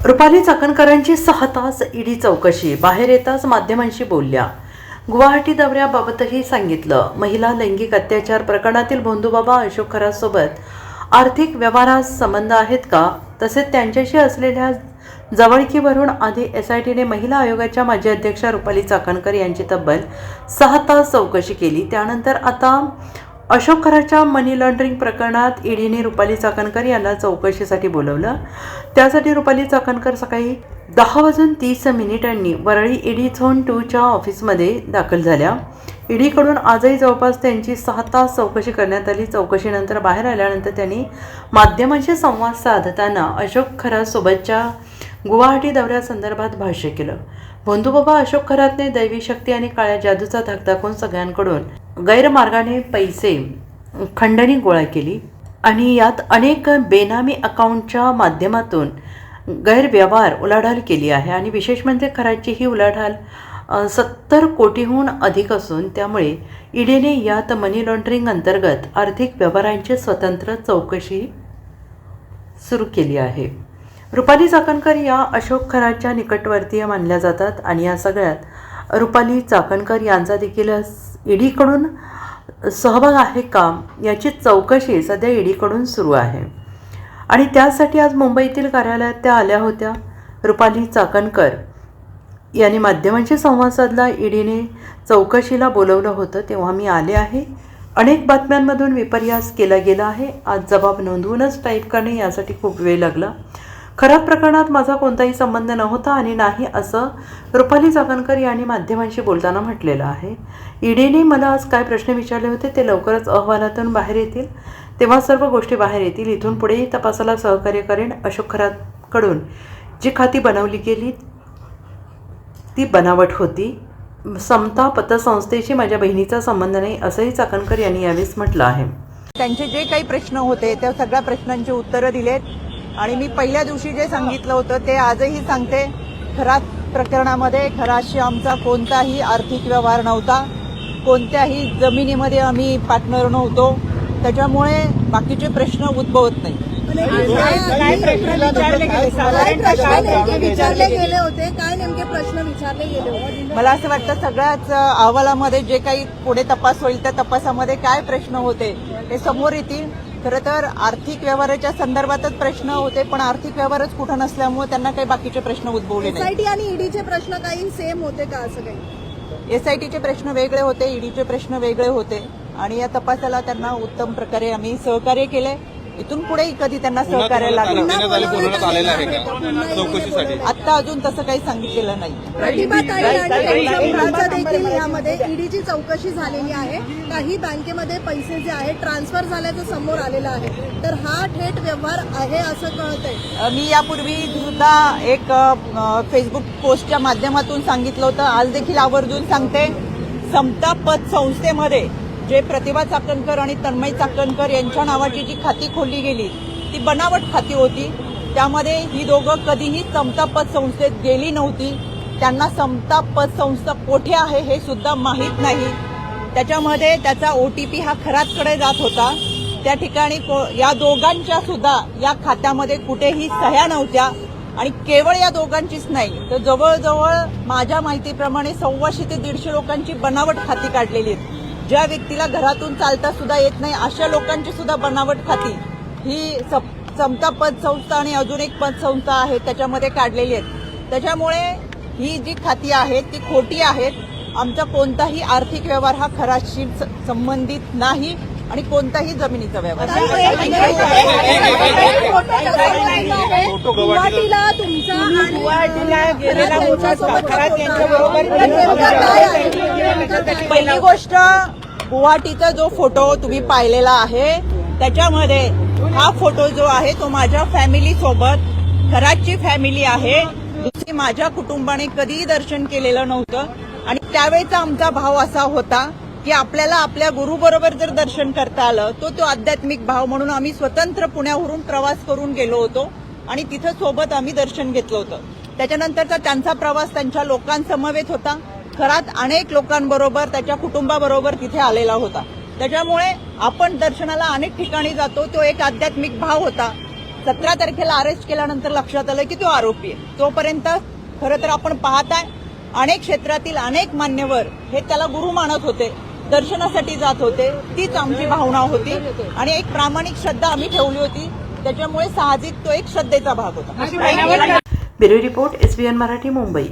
रुपाली चाकणकरांची 6 तास ईडी चौकशी, बाहेर येताच माध्यमांशी बोलल्या. गुवाहाटी दौऱ्याबाबतही सांगितलं. महिला लैंगिक अत्याचार प्रकरणातील भोंदूबाबा अशोक खरातसोबत आर्थिक व्यवहारात संबंध आहेत का, तसेच त्यांच्याशी असलेल्या जवळकीवरून आधी SITने महिला आयोगाच्या माजी अध्यक्षा रुपाली चाकणकर यांची तब्बल 6 तास चौकशी केली. त्यानंतर आता अशोक खराच्या मनी लॉन्ड्रिंग प्रकरणात ईडीने रुपाली चाकणकर यांना चौकशीसाठी बोलवलं. त्यासाठी रुपाली चाकणकर सकाळी 10:30 वरळी ईडी झोन 2च्या ऑफिसमध्ये दाखल झाल्या. ईडीकडून आजही जवळपास त्यांची 6 तास चौकशी करण्यात आली. चौकशीनंतर बाहेर आल्यानंतर त्यांनी माध्यमांशी संवाद साधताना अशोक खरातसोबतच्या गुवाहाटी दौऱ्यासंदर्भात भाष्य केलं. भोंदूबाबा अशोक खरातने दैवी शक्ती आणि काळ्या जादूचा धाक दाखवून सगळ्यांकडून गैरमार्गाने पैसे खंडणी गोळा केली आणि यात अनेक बेनामी अकाउंटच्या माध्यमातून गैरव्यवहार उलाढाल केली आहे. आणि विशेष म्हणजे खराची ही उलाढाल 70 कोटीहून अधिक असून त्यामुळे ईडीने यात मनी लॉन्ड्रिंग अंतर्गत आर्थिक व्यवहारांची स्वतंत्र चौकशी सुरू केली आहे. रुपाली चाकणकर या अशोक खराच्या निकटवर्तीय मानल्या जातात आणि या सगळ्यात रुपाली चाकणकर यांचा देखील ईडीकडून सहभाग आहे का याची चौकशी सध्या ईडीकडून सुरू आहे. आणि त्यासाठी आज मुंबईतील कार्यालयात त्या आल्या होत्या. रुपाली चाकणकर यांनी माध्यमांशी संवाद साधला. ईडीने चौकशीला बोलवलं होतं तेव्हा मी आले आहे. अनेक बातम्यांमधून विपर्यास केला गेला आहे. आज जबाब नोंदवूनच टाईप करणे यासाठी खूप वेळ लागला. खराब प्रकरणात माझा कोणताही संबंध नव्हता आणि नाही असं रुपाली चाकणकर यांनी माध्यमांशी बोलताना म्हटलेलं आहे. ईडीने मला आज काय प्रश्न विचारले होते ते लवकरच अहवालातून बाहेर येतील, तेव्हा सर्व गोष्टी बाहेर येतील. इथून पुढेही तपासाला सहकार्य करेन. अशोक खरातकडून जी खाती बनवली गेली ती बनावट होती. समता पतसंस्थेशी माझ्या बहिणीचा संबंध नाही असंही चाकणकर यांनी यावेळेस म्हटलं आहे. त्यांचे जे काही प्रश्न होते त्या सगळ्या प्रश्नांची उत्तरं दिलेत आणि मी पहिल्या दिवशी जे सांगितलं होतं ते आजही सांगते. खरात प्रकरणामध्ये खराशी आमचा कोणताही आर्थिक व्यवहार नव्हता. कोणत्याही जमिनीमध्ये आम्ही पार्टनर नव्हतो. त्याच्यामुळे बाकीचे प्रश्न उद्भवत नाही. काय प्रश्न विचारले गेले होते, काय नेमके प्रश्न विचारले गेले होते? मला असं वाटतं सगळ्याच अहवालामध्ये जे काही पुढे तपास होईल त्या तपासामध्ये काय प्रश्न होते ते समोर येतील. खरं तर आर्थिक व्यवहाराच्या संदर्भातच प्रश्न होते, पण आर्थिक व्यवहारच कुठं नसल्यामुळे त्यांना काही बाकीचे प्रश्न उद्भवले नाही. SIT आणि ईडीचे प्रश्न काही सेम होते का? असं काही SITचे प्रश्न वेगळे होते, ईडीचे प्रश्न वेगळे होते आणि या तपासाला त्यांना उत्तम प्रकारे आम्ही सहकार्य केले. इथून पुढेही कधी त्यांना सहकार्य लागलं आता अजून तसं काही सांगितलेलं नाही. प्रतिभाताई आणि त्यांच्या मुलाचा देखील यामध्ये ईडीची चौकशी झालेली आहे. काही बँकेमध्ये पैसे जे आहेत ट्रान्सफर झाल्याचं समोर आलेलं आहे, तर हा थेट व्यवहार आहे असं कळतंय. मी यापूर्वी सुद्धा एक फेसबुक पोस्टच्या माध्यमातून सांगितलं होतं, आज देखील आवर्जून सांगते. समता पतसंस्थेमध्ये जे प्रतिभा चाकणकर आणि तन्मय चाकणकर यांच्या नावाची जी खाती खोलली गेली ती बनावट खाती होती. त्यामध्ये ही दोघं कधीही समता पतसंस्थेत गेली नव्हती. त्यांना समता पतसंस्था कोठे आहे हे सुद्धा माहीत नाही. त्याच्यामध्ये त्याचा OTP हा खरातकडे जात होता. त्या ठिकाणी या दोघांच्या सुद्धा या खात्यामध्ये कुठेही सह्या नव्हत्या आणि केवळ या दोघांचीच नाही तर जवळजवळ माझ्या माहितीप्रमाणे 125 ते 150 लोकांची बनावट खाती काढलेली आहेत. ज्या व्यक्तीला घरातून चालता सुद्धा येत नाही अशा लोकांची सुद्धा बनावट खाती ही समता पतसंस्था आणि अजून एक पतसंस्था आहे त्याच्यामध्ये काढलेली आहेत. त्याच्यामुळे ही जी खाती आहेत ती खोटी आहेत. आमचा कोणताही आर्थिक व्यवहार हा खराशी संबंधित नाही आणि कोणताही जमिनीचा व्यवहार. गुवाहाटीला तुमचा पहिली गोष्ट, गुवाहाटीचा जो फोटो तुम्ही पाहिलेला आहे त्याच्यामध्ये हा फोटो जो आहे तो माझ्या फॅमिली सोबत, खराची फॅमिली आहे. दुसरी माझ्या कुटुंबाने कधीही दर्शन केलेलं नव्हतं आणि त्यावेळेचा आमचा भाव असा होता की आपल्याला आपल्या गुरुबरोबर जर दर्शन करता आलं तो आध्यात्मिक भाव म्हणून आम्ही स्वतंत्र पुण्यावरून प्रवास करून गेलो होतो आणि तिथं सोबत आम्ही दर्शन घेतलं होतं. त्याच्यानंतरचा त्यांचा प्रवास त्यांच्या लोकांसमवेत होता. खरात अनेक लोकांबरोबर त्याच्या कुटुंबाबरोबर तिथे आलेला होता. त्याच्यामुळे आपण दर्शनाला अनेक ठिकाणी जातो, तो एक आध्यात्मिक भाव होता. 17 तारखेला अरेस्ट केल्यानंतर लक्षात आलं की तो आरोपी आहे. तोपर्यंत खरं तर आपण पाहताय अनेक क्षेत्रातील अनेक मान्यवर हे त्याला गुरु मानत होते, दर्शनासाठी जात होते. तीच आमची भावना होती आणि एक प्रामाणिक श्रद्धा आम्ही ठेवली होती. त्याच्यामुळे साहजिक तो एक श्रद्धेचा भाग होता. Bureau report SBN Marathi, Mumbai.